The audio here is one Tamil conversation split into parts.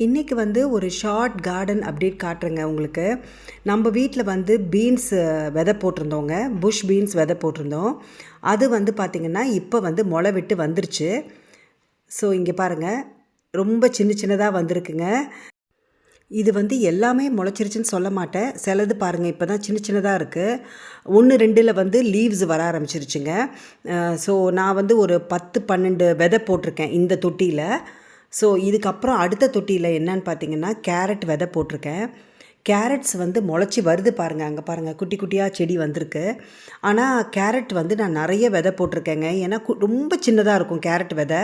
இன்றைக்கி வந்து ஒரு ஷார்ட் கார்டன் அப்டேட் காட்டுறேங்க உங்களுக்கு. நம்ம வீட்டில் வந்து பீன்ஸ் விதை போட்டிருந்தோங்க. புஷ் பீன்ஸ் விதை போட்டிருந்தோம். அது வந்து பார்த்திங்கன்னா இப்போ வந்து முளை விட்டு வந்துருச்சு. ஸோ இங்கே பாருங்கள், ரொம்ப சின்ன சின்னதாக வந்திருக்குங்க. இது வந்து எல்லாமே முளைச்சிருச்சுன்னு சொல்ல மாட்டேன். சிலது பாருங்கள் இப்போ தான் சின்ன சின்னதாக இருக்குது. 1 2ல் வந்து லீவ்ஸ் வர ஆரம்பிச்சிருச்சுங்க. ஸோ நான் வந்து ஒரு 10 12 விதை போட்டிருக்கேன் இந்த தொட்டியில். ஸோ இதுக்கப்புறம் அடுத்த தொட்டியில் என்னன்னு பார்த்தீங்கன்னா கேரட் விதை போட்டிருக்கேன். கேரட்ஸ் வந்து முளைச்சி வருது பாருங்கள், அங்கே பாருங்கள் குட்டி குட்டியாக செடி வந்திருக்கு. ஆனால் கேரட் வந்து நான் நிறைய விதை போட்டிருக்கேங்க. ஏன்னா ரொம்ப சின்னதாக இருக்கும் கேரட் விதை.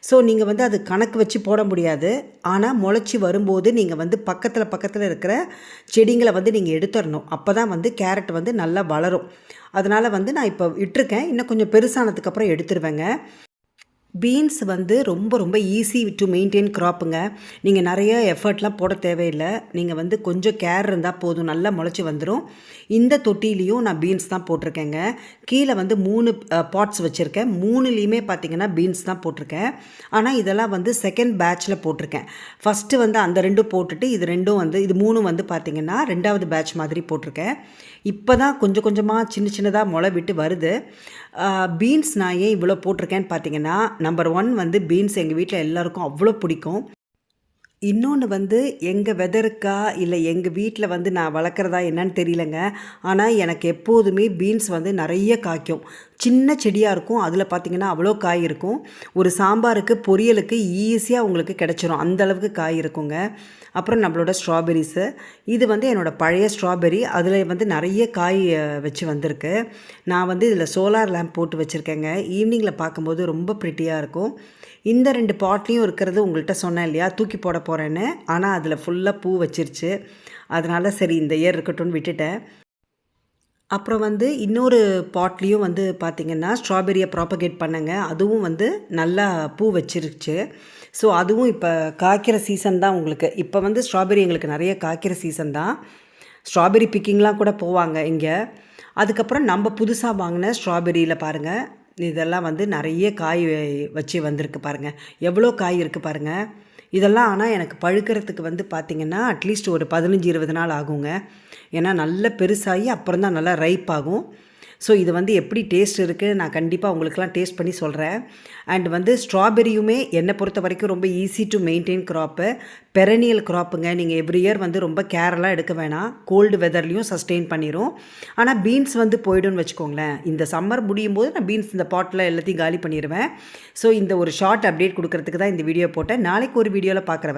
ஸோ நீங்கள் வந்து அது கணக்கு வச்சு போட முடியாது. ஆனால் முளைச்சி வரும்போது நீங்கள் வந்து பக்கத்தில் இருக்கிற செடிங்களை வந்து நீங்கள் எடுத்துடணும். அப்போ தான் வந்து கேரட் வந்து நல்லா வளரும். அதனால் வந்து நான் இப்போ இட்டிருக்கேன். இன்னும் கொஞ்சம் பெருசானதுக்கப்புறம் எடுத்துருவேங்க. பீன்ஸ் வந்து ரொம்ப ஈஸி டு மெயின்டைன் க்ராப்புங்க. நீங்கள் நிறைய எஃபர்ட்லாம் போட தேவையில்லை. நீங்கள் வந்து கொஞ்சம் கேர் இருந்தால் போதும், நல்லா முளைச்சி வந்துடும். இந்த தொட்டிலையும் நான் பீன்ஸ் தான் போட்டிருக்கேங்க. கீழே வந்து 3 பாட்ஸ் வச்சுருக்கேன். 3லேயுமே பார்த்திங்கன்னா பீன்ஸ் தான் போட்டிருக்கேன். ஆனால் இதெல்லாம் வந்து செகண்ட் பேட்சில் போட்டிருக்கேன். ஃபஸ்ட்டு வந்து அந்த 2 போட்டுட்டு இது 2 வந்து இது 3 வந்து பார்த்திங்கன்னா 2வது பேட்ச் மாதிரி போட்டிருக்கேன். இப்போ தான் கொஞ்சம் கொஞ்சமாக சின்னதாக முளை விட்டு வருது. பீன்ஸ் நான் ஏன் இவ்வளோ போட்டிருக்கேன்னு பார்த்தீங்கன்னா, நம்பர் 1 வந்து பீன்ஸ் எங்கள் வீட்டில் எல்லாருக்கும் அவ்வளோ பிடிக்கும். இன்னொன்று வந்து எங்கள் வெதருக்கா இல்லை எங்கள் வீட்டில் வந்து நான் வளர்க்குறதா என்னன்னு தெரியலங்க. ஆனால் எனக்கு எப்போதுமே பீன்ஸ் வந்து நிறைய காய்க்கும். சின்ன செடியாக இருக்கும். அதில் பார்த்திங்கன்னா அவ்வளோ காய் இருக்கும். ஒரு சாம்பாருக்கு பொரியலுக்கு ஈஸியாக உங்களுக்கு கிடச்சிரும், அந்தளவுக்கு காய் இருக்குங்க. அப்புறம் நம்மளோட ஸ்ட்ராபெரிஸு, இது வந்து என்னோடய பழைய ஸ்ட்ராபெரி. அதில் வந்து நிறைய காய் வச்சு வந்திருக்கு. நான் வந்து இதில் சோலார் லேம்ப் போட்டு வச்சுருக்கேங்க. ஈவினிங்கில் பார்க்கும்போது ரொம்ப ப்ரிட்டியாக இருக்கும். இந்த 2 பாட்லேயும் இருக்கிறது உங்கள்கிட்ட சொன்னேன் இல்லையா, தூக்கி போட போகிறேன்னு. ஆனால் அதில் ஃபுல்லாக பூ வச்சிருச்சு. அதனால் சரி இந்த இயர் இருக்கட்டும்னு விட்டுட்டேன். அப்புறம் வந்து இன்னொரு பாட்லேயும் வந்து பார்த்திங்கன்னா ஸ்ட்ராபெரியை ப்ராப்பகேட் பண்ணேங்க. அதுவும் வந்து நல்லா பூ வச்சிருச்சு. ஸோ அதுவும் இப்போ காய்க்கிற சீசன் தான் உங்களுக்கு. இப்போ வந்து ஸ்ட்ராபெரி எங்களுக்கு நிறைய காய்க்கிற சீசன் தான். ஸ்ட்ராபெரி பிக்கிங்லாம் கூட போவாங்க இங்கே. அதுக்கப்புறம் நம்ம புதுசாக வாங்கின ஸ்ட்ராபெரியில் பாருங்கள், இதெல்லாம் வந்து நிறைய காய் வச்சு வந்திருக்கு பாருங்கள். எவ்வளோ காய் இருக்குது பாருங்கள். இதெல்லாம் ஆனால் எனக்கு பழுக்கிறதுக்கு வந்து பார்த்திங்கன்னா அட்லீஸ்ட் ஒரு 15-20 நாள் ஆகுங்க. ஏன்னா நல்ல பெருசாகி அப்புறம் தான் நல்லா ரைப் ஆகும். ஸோ இது வந்து எப்படி டேஸ்ட் இருக்குது நான் கண்டிப்பாக உங்களுக்குலாம் டேஸ்ட் பண்ணி சொல்கிறேன். அண்ட் வந்து ஸ்ட்ராபெரியுமே என்னை பொறுத்த வரைக்கும் ரொம்ப easy to maintain crop, perennial க்ராப்புங்க. நீங்கள் எவ்ரி இயர் வந்து ரொம்ப கேரெல்லாம் எடுக்க வேணாம். கோல்டு வெதர்லேயும் சஸ்டெயின் பண்ணிடும். ஆனால் பீன்ஸ் வந்து போய்டும்னு வச்சுக்கோங்களேன். இந்த சம்மர் முடியும் போது நான் பீன்ஸ் இந்த பாட்டில் எல்லாத்தையும் காலி பண்ணிடுவேன். ஸோ இந்த ஒரு ஷார்ட் அப்டேட் கொடுக்கறதுக்கு தான் இந்த வீடியோ போட்டேன். நாளைக்கு ஒரு வீடியோவில் பார்க்குறேன்.